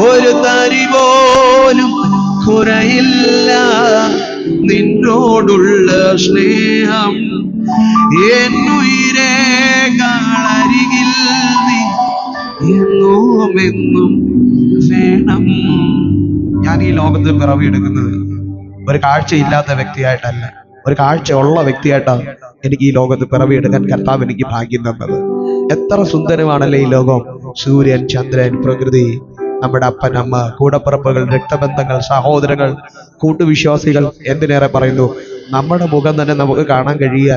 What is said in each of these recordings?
ഒരു തരി പോലും കുറയില്ല നിന്നോടുള്ള സ്നേഹം. എന്നുയിരേക്കാളരികിൽ നീ എന്നും വേണം. ഞാൻ ഈ ലോകത്തിൽ പിറവിയെടുക്കുന്നത് ഒരു കാഴ്ചയില്ലാത്ത വ്യക്തിയായിട്ടല്ല, ഒരു കാഴ്ച ഉള്ള വ്യക്തിയായിട്ടാണ് എനിക്ക് ഈ ലോകത്ത് പിറവിയെടുക്കാൻ കർത്താവ് എനിക്ക് ഭാഗ്യം തന്നത്. എത്ര സുന്ദരമാണല്ലേ ഈ ലോകം! സൂര്യൻ, ചന്ദ്രൻ, പ്രകൃതി, നമ്മുടെ അപ്പൻ, അമ്മ, കൂടപ്പിറപ്പുകൾ, രക്തബന്ധങ്ങൾ, സഹോദരങ്ങൾ, കൂട്ടുവിശ്വാസികൾ, എന്തിനേറെ പറയുന്നു, നമ്മുടെ മുഖം തന്നെ നമുക്ക് കാണാൻ കഴിയുക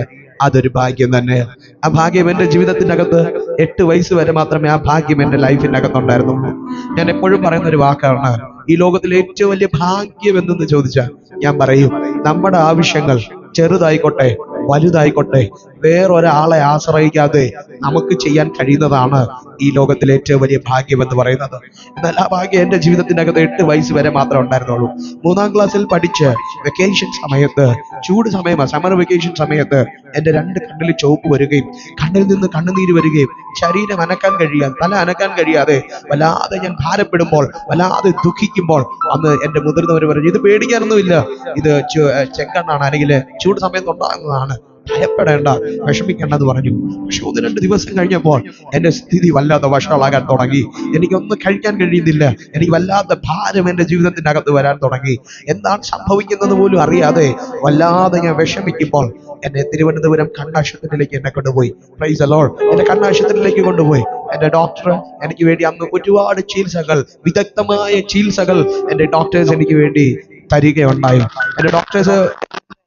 അതൊരു ഭാഗ്യം തന്നെ. ആ ഭാഗ്യം എൻ്റെ ജീവിതത്തിൻ്റെ അകത്ത് 8 വയസ്സ് വരെ മാത്രമേ ആ ഭാഗ്യം എൻ്റെ ലൈഫിൻ്റെ അകത്തുണ്ടായിരുന്നുള്ളൂ. ഞാൻ എപ്പോഴും പറയുന്ന ഒരു വാക്കാണ്, ഈ ലോകത്തിലെ ഏറ്റവും വലിയ ഭാഗ്യം എന്തെന്ന് ചോദിച്ചാൽ ഞാൻ പറയും, നമ്മുടെ ആവശ്യങ്ങൾ ചെറുതായിക്കോട്ടെ വലുതായിക്കോട്ടെ വേറൊരാളെ ആശ്രയിക്കാതെ നമുക്ക് ചെയ്യാൻ കഴിയുന്നതാണ് ഈ ലോകത്തിലെ ഏറ്റവും വലിയ ഭാഗ്യം എന്ന് പറയുന്നത്. എന്നാൽ ആ ഭാഗ്യം എൻ്റെ ജീവിതത്തിൻ്റെ അകത്ത് 8 വയസ്സ് വരെ മാത്രമേ ഉണ്ടായിരുന്നുള്ളൂ. 3-ാം ക്ലാസ്സിൽ പഠിച്ച് വെക്കേഷൻ സമയത്ത്, ചൂട് സമയമാണ്, സമ്മർ വെക്കേഷൻ സമയത്ത് എൻ്റെ 2 കണ്ണിൽ ചുവപ്പ് വരികയും കണ്ണിൽ നിന്ന് കണ്ണുനീര് വരികയും ശരീരം അനക്കാൻ കഴിയാതെ, തല അനക്കാൻ കഴിയാതെ വല്ലാതെ ഞാൻ ഭാരപ്പെടുമ്പോൾ, വല്ലാതെ ദുഃഖിക്കുമ്പോൾ അന്ന് എൻ്റെ മുതിർന്നവർ പറഞ്ഞു, ഇത് പേടിക്കാനൊന്നുമില്ല, ഇത് ചെങ്കണ്ണാണ്, അല്ലെങ്കിൽ ചൂട് സമയത്ത് ഉണ്ടാകുന്നതാണ്, ഭയപ്പെടേണ്ട, വിഷമിക്കേണ്ടെന്ന് പറഞ്ഞു. പക്ഷെ 1-2 ദിവസം കഴിഞ്ഞപ്പോൾ എൻ്റെ സ്ഥിതി വല്ലാതെ വഷളാകാൻ തുടങ്ങി. എനിക്കൊന്നും കഴിക്കാൻ കഴിയുന്നില്ല. എനിക്ക് വല്ലാത്ത ഭാരം എൻ്റെ ജീവിതത്തിൻ്റെ അകത്ത് വരാൻ തുടങ്ങി. എന്താണ് സംഭവിക്കുന്നത് പോലും അറിയാതെ വല്ലാതെ ഞാൻ വിഷമിക്കുമ്പോൾ എന്നെ തിരുവനന്തപുരം കണ്ണാശുപത്രിയിലേക്ക് എന്നെ കൊണ്ടുപോയി. Price the Lord. എന്നെ കണ്ണാശുപത്രിയിലേക്ക് കൊണ്ടുപോയി. എൻ്റെ ഡോക്ടർ എനിക്ക് വേണ്ടി അന്ന് ഒരുപാട് ചികിത്സകൾ, വിദഗ്ധമായ ചികിത്സകൾ എൻ്റെ ഡോക്ടേഴ്സ് എനിക്ക് വേണ്ടി തരികയുണ്ടായി. എൻ്റെ ഡോക്ടേഴ്സ്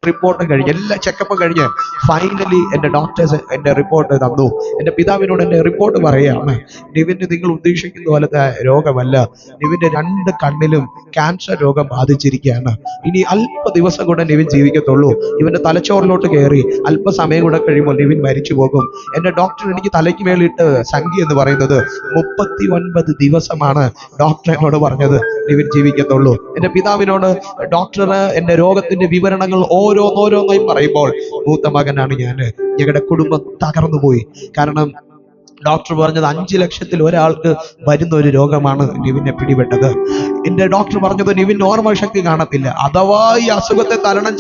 റിപ്പോർട്ട് കഴിഞ്ഞ്, എല്ലാ ചെക്കപ്പും കഴിഞ്ഞ് ഫൈനലി എൻ്റെ ഡോക്ടേഴ്സ് എൻ്റെ റിപ്പോർട്ട് തന്നു. എൻ്റെ പിതാവിനോട് എൻ്റെ റിപ്പോർട്ട് പറയുകയാണ്, നിവിന് നിങ്ങൾ ഉദ്ദേശിക്കുന്ന പോലത്തെ രോഗമല്ല, നിവിൻ്റെ 2 കണ്ണിലും ക്യാൻസർ രോഗം ബാധിച്ചിരിക്കുകയാണ്. ഇനി അല്പ ദിവസം കൂടെ നിവിൻ ജീവിക്കത്തുള്ളൂ. ഇവൻ്റെ തലച്ചോറിലോട്ട് കയറി അല്പസമയം കൂടെ കഴിയുമ്പോൾ നിവിൻ മരിച്ചു പോകും. എൻ്റെ ഡോക്ടർ എനിക്ക് തലയ്ക്ക് മേലിട്ട് സംഖ്യ എന്ന് പറയുന്നത് 39 ദിവസമാണ് ഡോക്ടർ എന്നോട് പറഞ്ഞത് നിവിൻ ജീവിക്കത്തുള്ളൂ. എൻ്റെ പിതാവിനോട് ഡോക്ടർ എൻ്റെ രോഗത്തിന്റെ വിവരണങ്ങൾ ഓരോന്നായി പറയുമ്പോൾ മൂത്ത മകനാണ് ഞാൻ. ഞങ്ങളുടെ കുടുംബം തകർന്നു പോയി. കാരണം ഡോക്ടർ പറഞ്ഞത് 5 ലക്ഷത്തിൽ ഒരാൾക്ക് വരുന്ന ഒരു രോഗമാണ് നിവിനെ പിടിപെട്ടത്. എന്റെ ഡോക്ടർ പറഞ്ഞത് നിവിൻ ഓർമ്മ ശക്തി കാണത്തില്ല, അഥവാ ഈ അസുഖത്തെ തരണം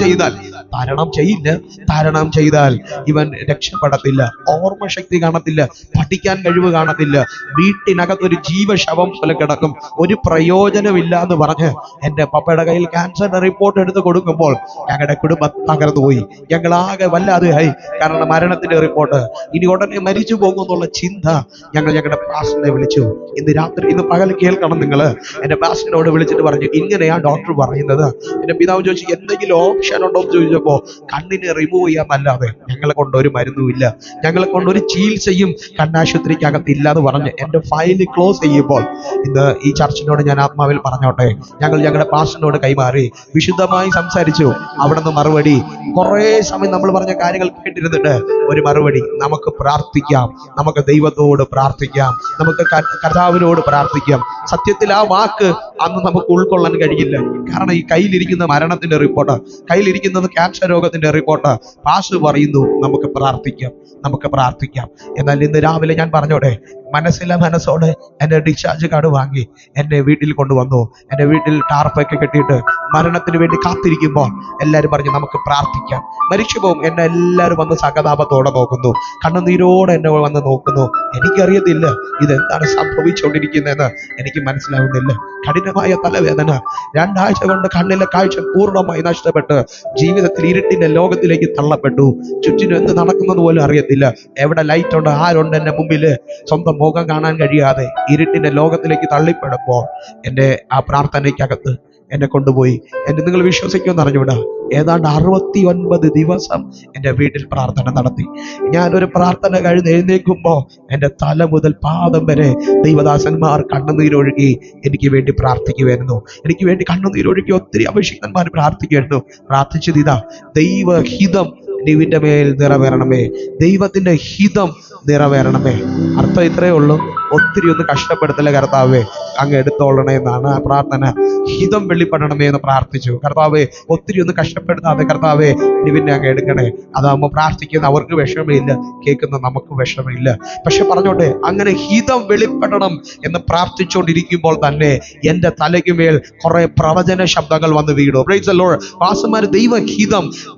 ചെയ്താൽ ഇവൻ രക്ഷപ്പെടത്തില്ല, ഓർമ്മശക്തി കാണത്തില്ല, പഠിക്കാൻ കഴിവ് കാണത്തില്ല, വീട്ടിനകത്തൊരു ജീവശവം പോലെ കിടക്കും, ഒരു പ്രയോജനമില്ല എന്ന് പറഞ്ഞ് എൻ്റെ പപ്പയുടെ കയ്യിൽ ക്യാൻസറിന്റെ റിപ്പോർട്ട് എടുത്ത് കൊടുക്കുമ്പോൾ ഞങ്ങളുടെ കുടുംബം തകർന്നു പോയി. ഞങ്ങളാകെ വല്ലാതെയായി. കാരണം മരണത്തിന്റെ റിപ്പോർട്ട്, ഇനി ഉടനെ മരിച്ചു പോകുമെന്നുള്ള ചിന്ത. ഞങ്ങളുടെ പാസ്റ്ററിനെ വിളിച്ചു. ഇന്ന് പകൽ കേൾക്കണം നിങ്ങൾ. എൻ്റെ പാസ്റ്ററിനോട് വിളിച്ചിട്ട് പറഞ്ഞു, ഇങ്ങനെയാ ഡോക്ടർ പറയുന്നത്. എൻ്റെ പിതാവ് ചോദിച്ചു, എന്തെങ്കിലും ഓപ്ഷൻ ഉണ്ടോ എന്ന് ചോദിച്ചപ്പോ കണ്ണിനെ റിമൂവ് ചെയ്യാന്നല്ലാതെ ഞങ്ങളെ കൊണ്ട് ഒരു മരുന്നുമില്ല, ഞങ്ങളെ കൊണ്ട് ഒരു ചികിത്സയും കണ്ണാശുപത്രിക്കകത്ത് ഇല്ലാന്ന് പറഞ്ഞ് എൻ്റെ ഫയൽ ക്ലോസ് ചെയ്യുമ്പോൾ ഇന്ന് ഈ ചർച്ചിനോട് ഞാൻ ആത്മാവിൽ പറഞ്ഞോട്ടെ, ഞങ്ങളുടെ പാസ്റ്ററിനോട് കൈമാറി വിശുദ്ധമായി സംസാരിച്ചു. അവിടെ നിന്ന് മറുപടി, കുറേ സമയം നമ്മൾ പറഞ്ഞ കാര്യങ്ങൾ കേട്ടിരുന്നിട്ട് ഒരു മറുപടി, നമുക്ക് പ്രാർത്ഥിക്കാം, നമുക്ക് ദൈവത്തോട് പ്രാർത്ഥിക്കാം, നമുക്ക് കർത്താവിനോട് പ്രാർത്ഥിക്കാം. സത്യത്തിൽ ആ വാക്ക് അന്ന് നമുക്ക് ഉൾക്കൊള്ളാൻ കഴിയില്ല. കാരണം ഈ കയ്യിലിരിക്കുന്ന മരണത്തിന്റെ റിപ്പോർട്ട്, കയ്യിലിരിക്കുന്നത് ക്യാൻസർ രോഗത്തിന്റെ റിപ്പോർട്ട്. പാസ്റ്റർ പറയുന്നു നമുക്ക് പ്രാർത്ഥിക്കാം. എന്നാൽ ഇന്ന് രാവിലെ ഞാൻ പറഞ്ഞോടെ, മനസ്സോടെ എൻ്റെ ഡിസ്ചാർജ് കാർഡ് വാങ്ങി എന്നെ വീട്ടിൽ കൊണ്ടുവന്നു. എൻ്റെ വീട്ടിൽ ടാർപ്പൊക്കെ കെട്ടിയിട്ട് മരണത്തിന് വേണ്ടി കാത്തിരിക്കുമ്പോൾ എല്ലാവരും പറഞ്ഞു നമുക്ക് പ്രാർത്ഥിക്കാം. മരിച്ചു പോകും. എന്നെ എല്ലാവരും വന്ന് സഹതാപത്തോടെ നോക്കുന്നു, കണ്ണുനീരോടെ എന്നെ വന്ന് നോക്കുന്നു. എനിക്കറിയത്തില്ല ഇതെന്താണ് സംഭവിച്ചുകൊണ്ടിരിക്കുന്നതെന്ന്, എനിക്ക് മനസ്സിലാവുന്നില്ല. കഠിനമായ തലവേദന, 2 ആഴ്ച കൊണ്ട് കണ്ണിലെ കാഴ്ച പൂർണ്ണമായി നഷ്ടപ്പെട്ട് ജീവിതത്തിൽ ഇരുട്ടിന്റെ ലോകത്തിലേക്ക് തള്ളപ്പെട്ടു. ചുറ്റിനും എന്ത് നടക്കുന്നത് പോലും അറിയത്തില്ല. എവിടെ ലൈറ്റ് ഉണ്ട്, ആരുണ്ട് എൻ്റെ മുമ്പില്, സ്വന്തം മുഖം കാണാൻ കഴിയാതെ ഇരുട്ടിന്റെ ലോകത്തിലേക്ക് തള്ളിപ്പെടുമ്പോൾ എൻ്റെ ആ പ്രാർത്ഥനയ്ക്കകത്ത് എന്നെ കൊണ്ടുപോയി. നിങ്ങൾ വിശ്വസിക്കുമെന്ന് അറിഞ്ഞുവിടാ, ഏതാണ്ട് 69 ദിവസം എൻ്റെ വീട്ടിൽ പ്രാർത്ഥന നടത്തി. ഞാനൊരു പ്രാർത്ഥന കഴിഞ്ഞ് എഴുന്നേൽക്കുമ്പോൾ എൻ്റെ തല മുതൽ പാദം വരെ ദൈവദാസന്മാർ കണ്ണുനീരൊഴുകി എനിക്ക് വേണ്ടി പ്രാർത്ഥിക്കുമായിരുന്നു. എനിക്ക് വേണ്ടി കണ്ണുനീരൊഴുകി ഒത്തിരി അഭിഷിക്തന്മാർ പ്രാർത്ഥിക്കുമായിരുന്നു. പ്രാർത്ഥിച്ചത് ഇതാ, ദൈവഹിതം നിവിന്റെ മേൽ നിറവേറണമേ, ദൈവത്തിന്റെ ഹിതം നിറവേറണമേ. അർത്ഥം ഇത്രയേ ഉള്ളൂ. ഒത്തിരി ഒന്ന് കഷ്ടപ്പെടുത്തല കർത്താവേ, അങ്ങ് എടുത്തോളണേ എന്നാണ് ആ പ്രാർത്ഥന. ഹിതം വെളിപ്പെടണമേ എന്ന് പ്രാർത്ഥിച്ചു. കർത്താവെ, ഒത്തിരി ഒന്നും കഷ്ടപ്പെടുത്താതെ കർത്താവെ നിവിനെ അങ്ങ് എടുക്കണേ. അതാകുമ്പോൾ പ്രാർത്ഥിക്കുന്ന അവർക്ക് വിഷമമില്ല, കേൾക്കുന്ന നമുക്ക് വിഷമമില്ല. പക്ഷെ പറഞ്ഞോട്ടെ, അങ്ങനെ ഹിതം വെളിപ്പെടണം എന്ന് പ്രാർത്ഥിച്ചുകൊണ്ടിരിക്കുമ്പോൾ തന്നെ എൻ്റെ തലയ്ക്കുമേൽ കുറെ പ്രവചന ശബ്ദങ്ങൾ വന്ന് വീണു. Praise the lord. പാസ്റ്റർമാർ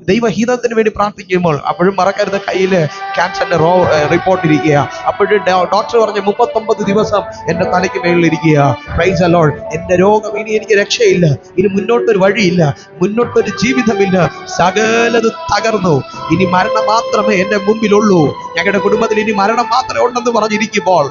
ദൈവഹിതത്തിന് വേണ്ടി പ്രാർത്ഥിക്കുമ്പോൾ അപ്പോഴും മറക്കരുത്, കയ്യിൽ ക്യാൻസറിന്റെ റിപ്പോർട്ട് ഇരിക്കുക. അപ്പോഴും ഡോക്ടർ പറഞ്ഞു 39 ദിവസം എൻ്റെ തലയ്ക്ക് മേളിൽ ഇരിക്കുക. Price the Lord. എൻ്റെ രോഗം ഇനി എനിക്ക് രക്ഷയില്ല, ഇനി മുന്നോട്ടൊരു വഴിയില്ല, മുന്നോട്ടൊരു ജീവിതമില്ല, സകലത് തകർന്നു, ഇനി മരണം മാത്രമേ എൻ്റെ മുമ്പിലുള്ളൂ, ഞങ്ങളുടെ കുടുംബത്തിൽ ഇനി മരണം മാത്രമേ ഉണ്ടെന്ന് പറഞ്ഞിരിക്കുമ്പോൾ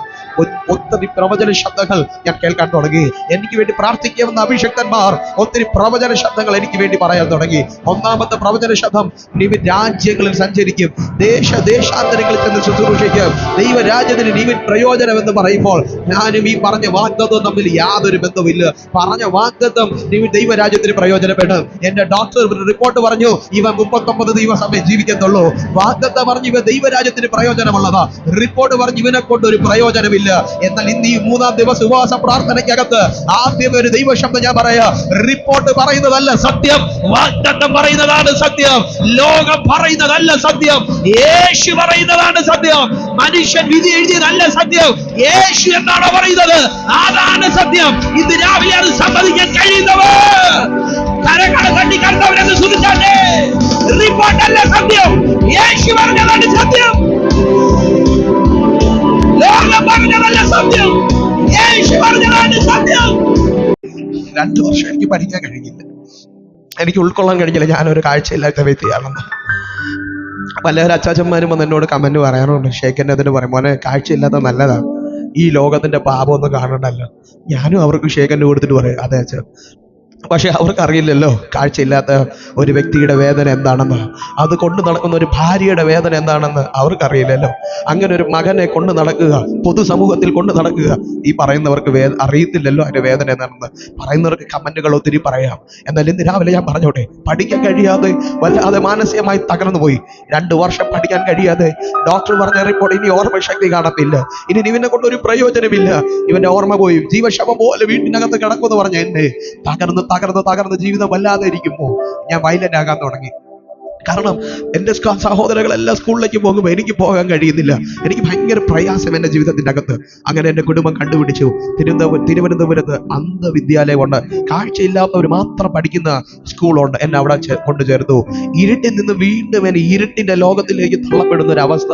ഒത്തിരി പ്രവചന ശബ്ദങ്ങൾ ഞാൻ കേൾക്കാൻ തുടങ്ങി. എനിക്ക് വേണ്ടി പ്രാർത്ഥിക്കാവുന്ന അഭിഷക്തന്മാർ ഒത്തിരി പ്രവചന ശബ്ദങ്ങൾ എനിക്ക് വേണ്ടി പറയാൻ തുടങ്ങി. ഒന്നാമത്തെ പ്രവചന ശബ്ദം, നിവിൻ രാജ്യങ്ങളിൽ സഞ്ചരിക്കും, ദേശാന്തരങ്ങളിൽ ചെന്ന് ശുശ്രൂഷിക്കും, ദൈവരാജ്യത്തിന് നിവിൻ പ്രയോജനമെന്ന് പറയുമ്പോൾ ഞാനും ഈ പറഞ്ഞ വാഗ്ദത്തം തമ്മിൽ യാതൊരു ബന്ധവുമില്ല. പറഞ്ഞ വാഗ്ദത്തം നിവിൻ ദൈവരാജ്യത്തിന് പ്രയോജനപ്പെടും. എന്റെ ഡോക്ടർ റിപ്പോർട്ട് പറഞ്ഞു ഇവൻ 39 ദിവസമേ ജീവിക്കത്തുള്ളൂ. വാഗ്ദത്തം പറഞ്ഞു ഇവ ദൈവരാജ്യത്തിന് പ്രയോജനമുള്ളതാ. റിപ്പോർട്ട് പറഞ്ഞു ഇവനെ കൊണ്ട് ഒരു പ്രയോജനമില്ല. എന്നാൽ ഇന്ന് ഈ 3-ാം ദിവസം ഉപവാസ പ്രാർത്ഥനയ്ക്കകത്ത് ആദ്യം ഒരു ദൈവശബ്ദം ഞാൻ പറയാ. റിപ്പോർട്ട് പറയുന്നതല്ല സത്യം, വാഗ്ദത്തം പറയുന്നതാണ് സത്യം. ലോകം പറയുന്നതല്ല സത്യം, യേശു പറയുന്നതാണ് സത്യം. മനുഷ്യൻ വിധി എഴുതിയതല്ല സത്യം, യേശു എന്നാണോ പറയുന്നത് അതാണ് സത്യം. ഇന്ന് രാവിലെ അത് സമ്മതിക്കാൻ കഴിയുന്നവർ കരകളെ തട്ടി കണ്ടവരെന്ന് സുഖിച്ചാട്ടെ. റിപ്പോർട്ടല്ല സത്യം, യേശു പറഞ്ഞതാണ് സത്യം. ലോകം പറഞ്ഞതല്ല സത്യം, യേശു പറഞ്ഞതാണ് സത്യം. 2 വർഷം എനിക്ക് പഠിക്കാൻ കഴിഞ്ഞില്ല, എനിക്ക് ഉൾക്കൊള്ളാൻ കഴിഞ്ഞില്ല ഞാനൊരു കാഴ്ചയില്ലാത്ത വ്യക്തിയാണെന്ന്. പലരും അച്ചാച്ചന്മാരും വന്ന് എന്നോട് കമന്റ് പറയാറുണ്ട്. ഷേഖന്റെ അതിന് പറയും, മോനെ കാഴ്ചയില്ലാത്ത നല്ലതാണ്, ഈ ലോകത്തിന്റെ പാപമൊന്നും കാണണ്ടല്ലോ. ഞാനും അവർക്ക് ഷേഖന്റെ കൊടുത്തിട്ട് പറയും അതെ അച്ഛൻ. പക്ഷെ അവർക്കറിയില്ലല്ലോ കാഴ്ചയില്ലാത്ത ഒരു വ്യക്തിയുടെ വേദന എന്താണെന്ന്, അത് കൊണ്ടു നടക്കുന്ന ഒരു ഭാര്യയുടെ വേദന എന്താണെന്ന് അവർക്കറിയില്ലല്ലോ. അങ്ങനെ ഒരു മകനെ കൊണ്ട് നടക്കുക, പൊതുസമൂഹത്തിൽ കൊണ്ട് നടക്കുക, ഈ പറയുന്നവർക്ക് അറിയത്തില്ലല്ലോ അതിന്റെ വേദന എന്താണെന്ന്. പറയുന്നവർക്ക് കമന്റുകൾ ഒത്തിരി പറയാം. എന്നാൽ ഇന്ന് രാവിലെ ഞാൻ പറഞ്ഞോട്ടെ, പഠിക്കാൻ കഴിയാതെ വല്ലാതെ മാനസികമായി തകർന്നു പോയി. 2 വർഷം പഠിക്കാൻ കഴിയാതെ ഡോക്ടർ പറഞ്ഞ റിപ്പോർട്ട് ഇനി ഓർമ്മശക്തി കാണത്തില്ല, ഇനി ഇവനെ കൊണ്ട് ഒരു പ്രയോജനമില്ല, ഇവന്റെ ഓർമ്മ പോയി, ജീവശവം പോലെ വീട്ടിനകത്ത് കിടക്കുമെന്ന് പറഞ്ഞ എന്നെ തകർന്ന് ജീവിതം വല്ലാതെ ഇരിക്കുമ്പോൾ ഞാൻ വയലന്റ് ആകാൻ തുടങ്ങി. കാരണം എൻ്റെ സഹോദരങ്ങളെല്ലാം സ്കൂളിലേക്ക് പോകുമ്പോൾ എനിക്ക് പോകാൻ കഴിയുന്നില്ല. എനിക്ക് ഭയങ്കര പ്രയാസം എൻ്റെ ജീവിതത്തിൻ്റെ അകത്ത്. അങ്ങനെ എൻ്റെ കുടുംബം കണ്ടുപിടിച്ചു തിരുവനന്തപുരത്ത് അന്ധവിദ്യാലയമുണ്ട്, കാഴ്ചയില്ലാത്തവർ മാത്രം പഠിക്കുന്ന സ്കൂളുണ്ട്. എന്നെ അവിടെ കൊണ്ടു ചേർത്തു. ഇരുട്ടിൽ നിന്ന് വീണ്ടും എന്നെ ഇരുട്ടിന്റെ ലോകത്തിലേക്ക് തള്ളപ്പെടുന്ന ഒരു അവസ്ഥ.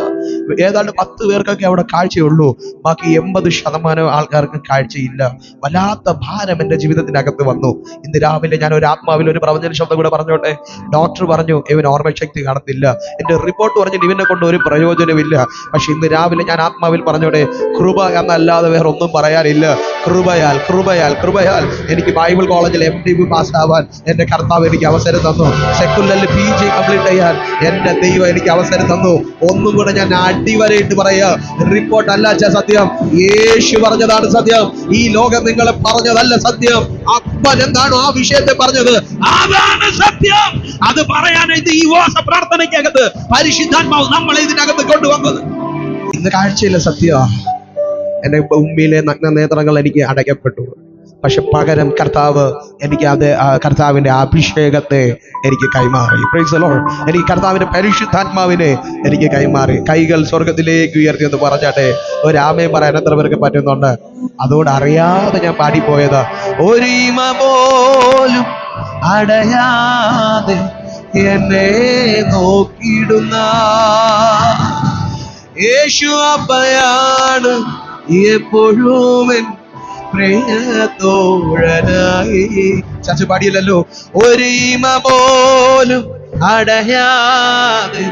ഏതാണ്ട് 10 പേർക്കൊക്കെ അവിടെ കാഴ്ചയുള്ളൂ, ബാക്കി 80% ആൾക്കാർക്ക് കാഴ്ചയില്ല. വല്ലാത്ത ഭാരം എൻ്റെ ജീവിതത്തിൻ്റെ അകത്ത് വന്നു. ഇന്ന് രാവിലെ ഞാൻ ഒരു ആത്മാവിൽ ഒരു പ്രവചന ശബ്ദം കൂടെ പറഞ്ഞോട്ടെ. ഡോക്ടർ പറഞ്ഞു ഇവൻ ഓർമ്മശക്തി കാണത്തില്ല, എന്റെ റിപ്പോർട്ട് പറഞ്ഞു ഇവനെ കൊണ്ട് ഒരു പ്രയോജനമില്ല. പക്ഷെ ഇന്ന് രാവിലെ ഞാൻ ആത്മാവിൽ പറഞ്ഞോടെ, കൃപ എന്നല്ലാതെ വേറെ ഒന്നും പറയാനില്ല. കൃപയാൽ എനിക്ക് ബൈബിൾ കോളേജിൽ MDB പാസ്സാവാൻ എന്റെ കർത്താവ് എനിക്ക് അവസരം തന്നു. സെക്കുലറിൽ PG കംപ്ലീറ്റ് ചെയ്യാൻ എന്റെ ദൈവം എനിക്ക് അവസരം തന്നു. ഒന്നും കൂടെ ഞാൻ അടിവരയിട്ട് പറയാ, റിപ്പോർട്ട് അല്ല സത്യം, യേശു പറഞ്ഞതാണ് സത്യം. ഈ ലോകം നിങ്ങളെ പറഞ്ഞതല്ല സത്യം. അപ്പൻ എന്താണോ ആ വിഷയത്തെ പറഞ്ഞത് അതാണ് സത്യം. അത് പറയാനായിട്ട് ഈ ഉപവാസ പ്രാർത്ഥനയ്ക്കകത്ത് പരിശുദ്ധാത്മാവ് നമ്മളെ ഇതിനകത്ത് കൊണ്ടുവന്നത്. ഇന്ന് കാഴ്ചയില്ല സത്യമാണ്. എന്റെ ഭൂമിയിലെ നഗ്ന നേത്രങ്ങൾ എനിക്ക് അടയ്ക്കപ്പെട്ടു. പക്ഷെ പകരം കർത്താവ് എനിക്ക് കർത്താവിന്റെ അഭിഷേകത്തെ എനിക്ക് കൈമാറി. Price the Lord. എനിക്ക് കർത്താവിന്റെ പരിശുദ്ധാത്മാവിനെ എനിക്ക് കൈമാറി. കൈകൾ സ്വർഗത്തിലേക്ക് ഉയർത്തി എന്ന് പറഞ്ഞാട്ടെ. ഒരു ആമേൻ പറയാൻ എത്ര പേർക്ക് പറ്റുന്നുണ്ട്? അതുകൊണ്ട് അറിയാതെ ഞാൻ പാടിപ്പോയത്, ഒരിമ പോലും അടയാതെ എന്നെ നോക്കിയിടുന്ന യേശു അപ്പയാണ് എപ്പോഴും പ്രിയതോഴനായി. ചാച്ചു പാടിയല്ലോ, ഒരിമ പോലും അടയാതെ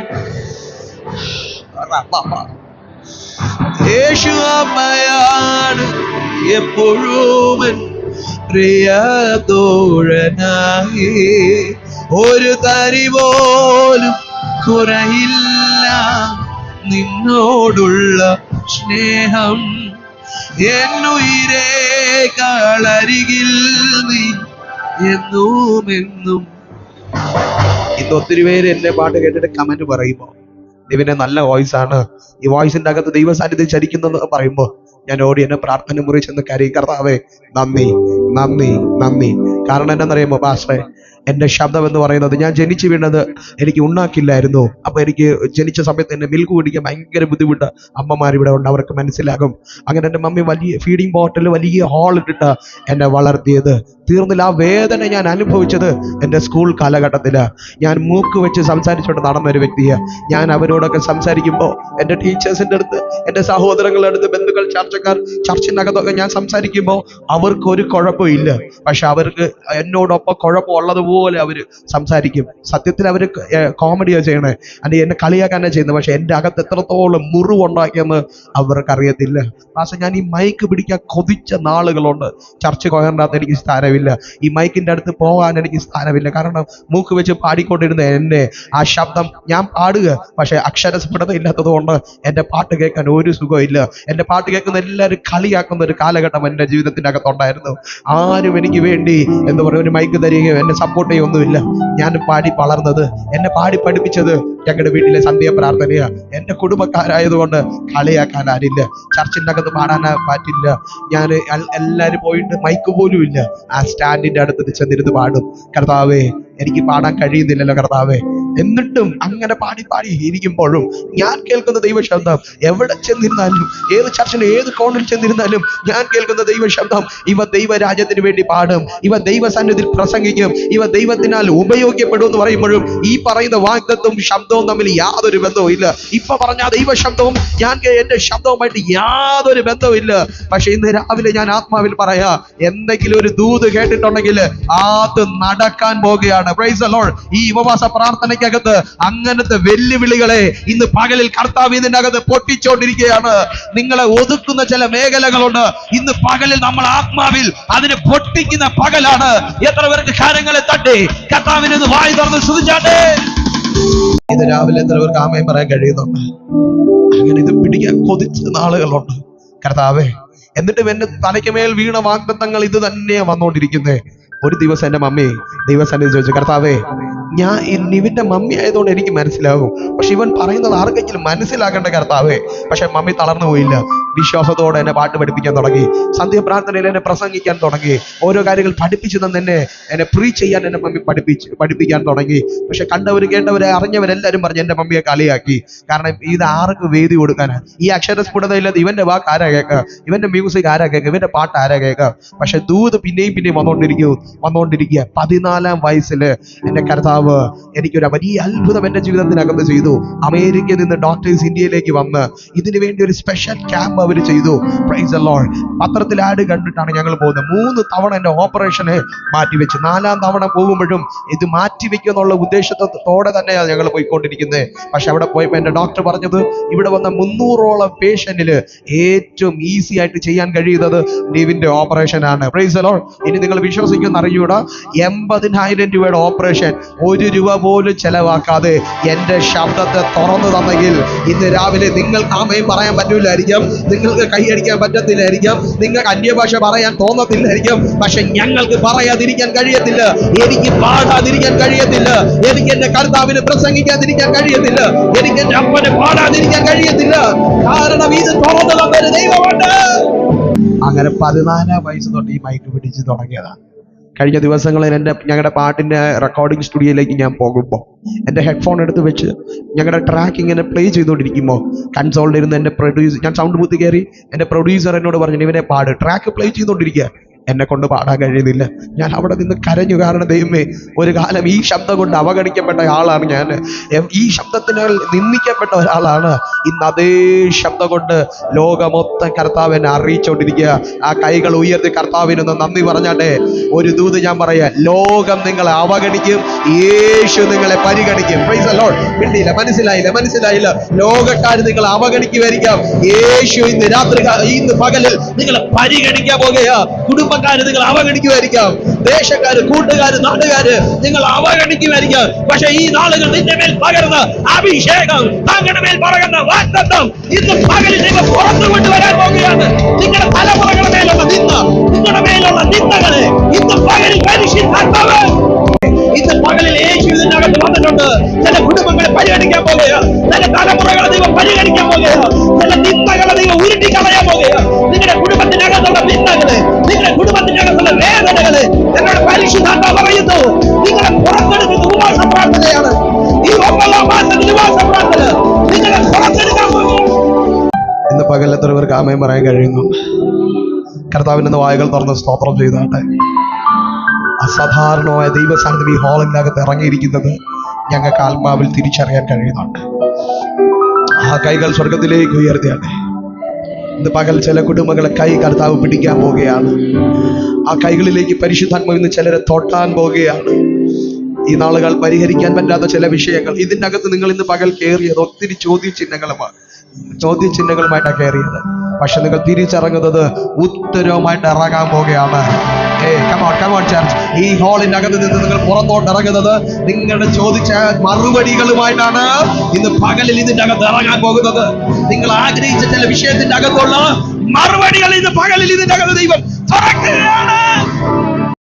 യേശു അമ്മയാണ് എപ്പോഴും പ്രിയതോഴനായി. ഒരു തരി പോലും കുറയില്ല നിന്നോടുള്ള സ്നേഹം, എന്നുയിരേ കളരികിൽ നീ എന്നും. ഇന്ന് ഒത്തിരി പേര് എന്റെ പാട്ട് കേട്ടിട്ട് കമന്റ് പറയുമ്പോ ഇവന്റെ നല്ല വോയിസ് ആണ്, ഈ വോയിസിന്റെ അകത്ത് ദൈവ സാന്നിധ്യം ചരിക്കുന്നു പറയുമ്പോ ഞാൻ ഓടി എന്നെ പ്രാർത്ഥന മുറി ചെന്ന് കരയും, കർത്താവേ നന്ദി. കാരണം എന്താണെന്നറിയുമോ പാസ്റ്ററെ, എൻ്റെ ശബ്ദം എന്ന് പറയുന്നത്, ഞാൻ ജനിച്ചു വീണത് എനിക്ക് ഉണ്ണാക്കില്ലായിരുന്നു. അപ്പൊ എനിക്ക് ജനിച്ച സമയത്ത് എന്നെ മിൽക്ക് കുടിക്കാൻ ഭയങ്കര ബുദ്ധിമുട്ട്. അമ്മമാർ ഇവിടെ ഉണ്ട്, അവർക്ക് മനസ്സിലാകും. അങ്ങനെ എൻ്റെ മമ്മി വലിയ ഫീഡിങ് ബോട്ടിൽ വലിയ ഹാൾ ഇട്ടിട്ട് എന്നെ വളർത്തിയത്. തീർന്നില്ല, ആ വേദന ഞാൻ അനുഭവിച്ചത് എൻ്റെ സ്കൂൾ കാലഘട്ടത്തില്. ഞാൻ മൂക്ക് വെച്ച് സംസാരിച്ചുകൊണ്ട് നടന്നൊരു വ്യക്തിയാണ്. ഞാൻ അവരോടൊക്കെ സംസാരിക്കുമ്പോൾ എൻ്റെ ടീച്ചേഴ്സിൻ്റെ അടുത്ത്, എൻ്റെ സഹോദരങ്ങളുടെ അടുത്ത്, ബന്ധുക്കൾ, ചർച്ചക്കാർ, ചർച്ചിനകത്തൊക്കെ ഞാൻ സംസാരിക്കുമ്പോൾ അവർക്കൊരു കുഴപ്പമില്ല. പക്ഷെ അവർക്ക് എന്നോടൊപ്പം കുഴപ്പമുള്ളതുപോലെ അവര് സംസാരിക്കും. സത്യത്തിൽ അവര് കോമഡിയാണ് ചെയ്യണേ, അല്ലെങ്കിൽ എന്നെ കളിയാക്കാനാ ചെയ്യുന്നത്. പക്ഷെ എൻ്റെ അകത്ത് എത്രത്തോളം മുറിവുണ്ടാക്കിയെന്ന് അവർക്കറിയത്തില്ല. പക്ഷെ ഞാൻ ഈ മൈക്ക് പിടിക്കാൻ കൊതിച്ച നാളുകളുണ്ട്. ചർച്ച കൊയറിനകത്ത് എനിക്ക് സ്ഥാനമില്ല, ഈ മൈക്കിന്റെ അടുത്ത് പോകാൻ എനിക്ക് സ്ഥാനമില്ല. കാരണം മൂക്ക് വെച്ച് പാടിക്കൊണ്ടിരുന്ന എന്നെ, ആ ശബ്ദം, ഞാൻ പാടുക പക്ഷെ അക്ഷരസ്ഫുടത ഇല്ലാത്തത് കൊണ്ട് എൻ്റെ പാട്ട് കേൾക്കാൻ ഒരു സുഖമില്ല. എൻ്റെ പാട്ട് കേൾക്കുന്ന എല്ലാവരും കളിയാക്കുന്ന ഒരു കാലഘട്ടം എൻ്റെ ജീവിതത്തിൻ്റെ അകത്തുണ്ടായിരുന്നു. ആരും എനിക്ക് വേണ്ടി എന്താ പറയുക, ഒരു മൈക്ക് തരികയോ എന്നെ സപ്പോർട്ട് ചെയ്യുകയൊന്നുമില്ല. ഞാൻ പാടി വളർന്നത്, എന്നെ പാടി പഠിപ്പിച്ചത് ഞങ്ങളുടെ വീട്ടിലെ സന്ധ്യ പ്രാർത്ഥനയാ. എൻ്റെ കുടുംബക്കാരായതുകൊണ്ട് കളിയാക്കാൻ ആരില്ല, ചർച്ചിൻ്റെ അകത്ത് പാടാൻ പറ്റില്ല. ഞാൻ എല്ലാവരും പോയിട്ട് മൈക്ക് പോലും ഇല്ല, ആ സ്റ്റാൻഡിന്റെ അടുത്ത് ചെന്നിരുന്ന് പാടും. കർത്താവേ, എനിക്ക് പാടാൻ കഴിയുന്നില്ലല്ലോ കർത്താവേ. എന്നിട്ടും അങ്ങനെ പാടി പാടി ഇരിക്കുമ്പോഴും ഞാൻ കേൾക്കുന്ന ദൈവശബ്ദം, എവിടെ ചെന്നിരുന്നാലും, ഏത് ചർച്ചിലും ഏത് കോണിൽ ചെന്നിരുന്നാലും ഞാൻ കേൾക്കുന്ന ദൈവശബ്ദം, ഇവ ദൈവരാജ്യത്തിന് വേണ്ടി പാടും, ഇവ ദൈവസന്നിധിയിൽ പ്രസംഗിക്കും, ഇവ ദൈവത്തിനാൽ ഉപയോഗിക്കപ്പെടും എന്ന് പറയുമ്പോഴും ഈ പറയുന്ന വാഗ്ദത്തവും ശബ്ദവും തമ്മിൽ യാതൊരു ബന്ധവും ഇല്ല. ഇപ്പൊ പറഞ്ഞ ദൈവശബ്ദവും എൻ്റെ ശബ്ദവുമായിട്ട് യാതൊരു ബന്ധവും ഇല്ല. പക്ഷെ ഇന്ന് രാവിലെ ഞാൻ ആത്മാവിൽ പറയാ, എന്തെങ്കിലും ഒരു ദൂത് കേട്ടിട്ടുണ്ടെങ്കിൽ അത് നടക്കാൻ പോകുകയാണ്. Price the Lord. ഈ ഉപവാസ പ്രാർത്ഥനയ്ക്കകത്ത് അങ്ങനത്തെ വെല്ലുവിളികളെ ഇന്ന് പകലിൽ കർത്താവ് ഇതിന്റെ അകത്ത് പൊട്ടിച്ചോണ്ടിരിക്കുകയാണ്. നിങ്ങളെ ഒതുക്കുന്ന ചില മേഖലകളുണ്ട്. ഇന്ന് പകലിൽ നമ്മൾ ആത്മാവിൽ അതിനെ പൊട്ടിക്കുന്ന പകലാണ്. എത്ര പേർക്ക് കാര്യങ്ങളെ തട്ടി കർത്താവിനെ വായി തുറന്ന് സ്തുതിച്ചാട്ടെ. ഇത് രാവിലെ എത്ര പേർക്ക് ആമേൻ പറയാൻ കഴിയുന്നുണ്ട്? അങ്ങനെ ഇത് പിടിക്കാൻ കൊതിച്ച നാളുകളുണ്ട് കർത്താവേ. എന്നിട്ടും എന്റെ തലയ്ക്ക് മേൽ വീണ വാഗ്ദത്തങ്ങൾ ഇത് തന്നെയാ വന്നുകൊണ്ടിരിക്കുന്നേ. ഒരു ദിവസം എൻ്റെ മമ്മി ദൈവസന്നിധി ചോദിച്ചു, കർത്താവേ, ഞാൻ ഇവന്റെ മമ്മി ആയതുകൊണ്ട് എനിക്ക് മനസ്സിലാകും, പക്ഷെ ഇവൻ പറയുന്നത് ആർക്കെങ്കിലും മനസ്സിലാക്കേണ്ട കർത്താവേ. പക്ഷെ മമ്മി തളർന്നു പോയില്ല. വിശ്വാസത്തോടെ എന്നെ പാട്ട് പഠിപ്പിക്കാൻ തുടങ്ങി, സന്ധ്യ പ്രാർത്ഥനയിൽ എന്നെ പ്രസംഗിക്കാൻ തുടങ്ങി, ഓരോ കാര്യങ്ങൾ പഠിപ്പിച്ചു തന്നെ എന്നെ പ്രീച്ച് ചെയ്യാൻ എന്നെ മമ്മി പഠിപ്പിക്കാൻ തുടങ്ങി. പക്ഷെ കണ്ടവര് കേട്ടവരെ അറിഞ്ഞവരെല്ലാവരും പറഞ്ഞ് എൻ്റെ മമ്മിയെ കളിയാക്കി. കാരണം ഇത് ആർക്ക് വേദി കൊടുക്കാനാണ്? ഈ അക്ഷരസ്ഫുടത ഇല്ലാതെ ഇവന്റെ വാക്ക് ആരാ കേൾക്കുക, ഇവന്റെ മ്യൂസിക് ആരാ കേൾക്കുക, ഇവന്റെ പാട്ട് ആരാ കേൾക്കുക? പക്ഷെ ദൂത് പിന്നെയും വന്നുകൊണ്ടിരിക്കുക. 14-ാം വയസ്സില് എൻ്റെ കർത്താവ് എനിക്കൊരു വലിയ അത്ഭുതം എൻ്റെ ജീവിതത്തിനകത്ത് ചെയ്തു. അമേരിക്കയിൽ നിന്ന് ഡോക്ടേഴ്സ് ഇന്ത്യയിലേക്ക് വന്ന് ഇതിനു വേണ്ടി ഒരു സ്പെഷ്യൽ ക്യാമ്പ് അവർ ചെയ്തു. Price the Lord. പത്രത്തിൽ ആഡ് കണ്ടിട്ടാണ് ഞങ്ങൾ പോകുന്നത്. 3 തവണ എൻ്റെ ഓപ്പറേഷനെ മാറ്റിവെച്ച്, 4ാം തവണ പോകുമ്പോഴും ഇത് മാറ്റിവെക്കുക എന്നുള്ള ഉദ്ദേശത്തോടെ തന്നെയാണ് ഞങ്ങൾ പോയിക്കൊണ്ടിരിക്കുന്നത്. പക്ഷെ അവിടെ പോയപ്പോൾ എൻ്റെ ഡോക്ടർ പറഞ്ഞത്, ഇവിടെ വന്ന 300ഓളം പേഷ്യന്റില് ഏറ്റവും ഈസി ആയിട്ട് ചെയ്യാൻ കഴിയുന്നത് ലിവിന്റെ ഓപ്പറേഷൻ ആണ്. Price the Lord. ഇനി നിങ്ങൾ വിശ്വസിക്കുന്ന അറിയൂടാ, 80,000 രൂപയുടെ ഓപ്പറേഷൻ 1 രൂപ പോലും ചെലവാക്കാതെ എൻ്റെ ശബ്ദത്തെ തുറന്നു തന്നെങ്കിൽ ഇന്ന് രാവിലെ നിങ്ങൾക്ക് ആമേൻ പറയാൻ പറ്റൂലായിരിക്കാം, നിങ്ങൾക്ക് കൈയടിക്കാൻ പറ്റത്തില്ലായിരിക്കാം, നിങ്ങൾക്ക് അന്യഭാഷ പറയാൻ തോന്നത്തില്ലായിരിക്കും. പക്ഷെ ഞങ്ങൾക്ക് പറയാതിരിക്കാൻ കഴിയത്തില്ല, എനിക്ക് പാടാതിരിക്കാൻ കഴിയത്തില്ല, എനിക്ക് എൻ്റെ കർത്താവിന് പ്രസംഗിക്കാതിരിക്കാൻ കഴിയത്തില്ല, എനിക്ക് എൻ്റെ അപ്പനെ പാടാതിരിക്കാൻ കഴിയത്തില്ല. കാരണം ഇത് തുറന്നു തന്നൊരു ദൈവമുണ്ട്. അങ്ങനെ 14-ാം വയസ്സ് തൊട്ട് ഈ മൈക്ക് പിടിച്ച് തുടങ്ങിയതാണ്. കഴിഞ്ഞ ദിവസങ്ങളിൽ ഞങ്ങളുടെ പാട്ടിൻ്റെ റെക്കോർഡിംഗ് സ്റ്റുഡിയോയിലേക്ക് ഞാൻ പോകുമ്പോൾ എൻ്റെ ഹെഡ്ഫോൺ എടുത്ത് വെച്ച് ഞങ്ങളുടെ ട്രാക്ക് ഇങ്ങനെ പ്ലേ ചെയ്തുകൊണ്ടിരിക്കുമ്പോൾ കൺസോളിൽ ഇരുന്ന് എൻ്റെ ഞാൻ സൗണ്ട് ബൂത്ത് കയറി എൻ്റെ പ്രൊഡ്യൂസർ എന്നോട് പറഞ്ഞു, ഇവനെ പാട്. ട്രാക്ക് പ്ലേ ചെയ്തുകൊണ്ടിരിക്കുക, എന്നെ കൊണ്ട് പാടാൻ കഴിയുന്നില്ല. ഞാൻ അവിടെ നിന്ന് കരഞ്ഞു. കാരണം ദൈവമേ, ഒരു കാലം ഈ ശബ്ദം കൊണ്ട് അവഗണിക്കപ്പെട്ട ആളാണ് ഞാൻ, ഈ ശബ്ദത്തിനാൽ നിന്ദിക്കപ്പെട്ട ഒരാളാണ്. ഇന്ന് അതേ ശബ്ദം കൊണ്ട് ലോകമൊത്തം കർത്താവ് എന്നെ അറിയിച്ചുകൊണ്ടിരിക്കുക. ആ കൈകൾ ഉയർത്തി കർത്താവിനൊന്ന് നന്ദി പറഞ്ഞാട്ടെ. ഒരു ദൂത് ഞാൻ പറയാം, ലോകം നിങ്ങളെ അവഗണിക്കും, യേശു നിങ്ങളെ പരിഗണിക്കും. Price the Lord. മിണ്ടിയില്ല, മനസ്സിലായില്ല. ലോകക്കാർ നിങ്ങളെ അവഗണിക്കുമായിരിക്കാം, യേശു ഇന്ന് രാത്രി, ഇന്ന് പകലിൽ നിങ്ങളെ പരിഗണിക്കാൻ പോകുകയാ. കുടുംബക്കാര് നിങ്ങൾ അവഗണിക്കുമായിരിക്കാം, ദേശക്കാര്, കൂട്ടുകാര്, നാട്ടുകാര് നിങ്ങൾ അവഗണിക്കുമായിരിക്കാം. പക്ഷെ ഈ നാളുകൾ നിന്റെ മേൽ പകർന്ന അഭിഷേകം, താങ്കളുടെ മേൽ പകർന്ന വാഗ്ദത്തം ഇന്ന് പകലിൽ നിങ്ങൾ പുറത്തു കൊണ്ടുവരാൻ പോകുകയാണ്. നിങ്ങളുടെ തലമുറകളുടെ മേലുള്ള നിങ്ങളുടെ മേലുള്ള നിന്ദകളെ ഇന്ന് പകലിൽ പരിശുദ്ധാത്മാവ്, ഇന്ന് പകലിൽ യേശു ഇതിനകത്ത് വന്നിട്ടുണ്ട്. ചില കുടുംബങ്ങളെ പരിഗണിക്കാൻ പോകുക, ചില തലമുറകളെ ദൈവം പരിഗണിക്കാൻ പോകുക, ചില നിന്ദകളെ ദൈവം ഉരുട്ടി കളയാൻ പോകുക. നിങ്ങളുടെ കുടുംബത്തിനകത്തുള്ള നിന്ദകള്, നിങ്ങളുടെ കുടുംബത്തിനകത്തുള്ള വേദനകള് എന്നോട് പരിശുദ്ധാത്മാവ് പറയുന്നു, നിങ്ങളെ പുറത്തെടുക്കുന്ന ഉപവാസ പ്രാർത്ഥനയാണ് ഈ 9 മാസം ഉപവാസ പ്രാർത്ഥന. നിങ്ങളെ പുറത്തെടുക്കാൻ പോകുന്നു. ഇന്ന് പകൽ എത്ര പേർക്ക് ആമേൻ പറയാൻ കഴിയുന്നുണ്ട്? കർത്താവിന്റെ വായകൾ തുറന്ന് സ്തോത്രം ചെയ്താട്ടെ. അസാധാരണമായ ദൈവസാന്നിധ്യം ഈ ഹാളിനകത്ത് ഇറങ്ങിയിരിക്കുന്നത് ഞങ്ങൾക്ക് ആത്മാവിൽ തിരിച്ചറിയാൻ കഴിയുന്നുണ്ട്. ആ കൈകൾ സ്വർഗത്തിലേക്ക് ഉയർത്തിയാട്ടെ. ഇന്ന് പകൽ ചില കുടുംബങ്ങളെ കൈ കർത്താവ് പിടിക്കാൻ പോവുകയാണ്. ആ കൈകളിലേക്ക് പരിശുദ്ധാത്മാവ് ഇന്ന് ചിലരെ തൊട്ടാൻ പോവുകയാണ്. ഈ നാളുകൾ പരിഹരിക്കാൻ പറ്റാത്ത ചില വിഷയങ്ങൾ ഇതിൻ്റെ അകത്ത് നിങ്ങൾ ഇന്ന് പകൽ കയറിയത് ഒത്തിരി ചോദ്യചിഹ്നങ്ങളുമായിട്ടാണ് കയറിയത്. പക്ഷെ നിങ്ങൾ തിരിച്ചിറങ്ങുന്നത് ഉത്തരവുമായിട്ട് ഇറങ്ങാൻ പോവുകയാണ്. ഈ ഹാളിന്റെ അകത്ത് നിന്ന് നിങ്ങൾ പുറത്തോട്ട് ഇറങ്ങുന്നത് നിങ്ങളുടെ ചോദിച്ച മറുപടികളുമായിട്ടാണ് ഇന്ന് പകലിൽ ഇതിന്റെ അകത്ത് ഇറങ്ങാൻ പോകുന്നത്. നിങ്ങൾ ആഗ്രഹിച്ച ചില വിഷയത്തിന്റെ അകത്തുള്ള മറുപടികൾ ഇന്ന് പകലിൽ ഇതിന്റെ അകത്ത് ദൈവം തുറക്കുകയാണ്.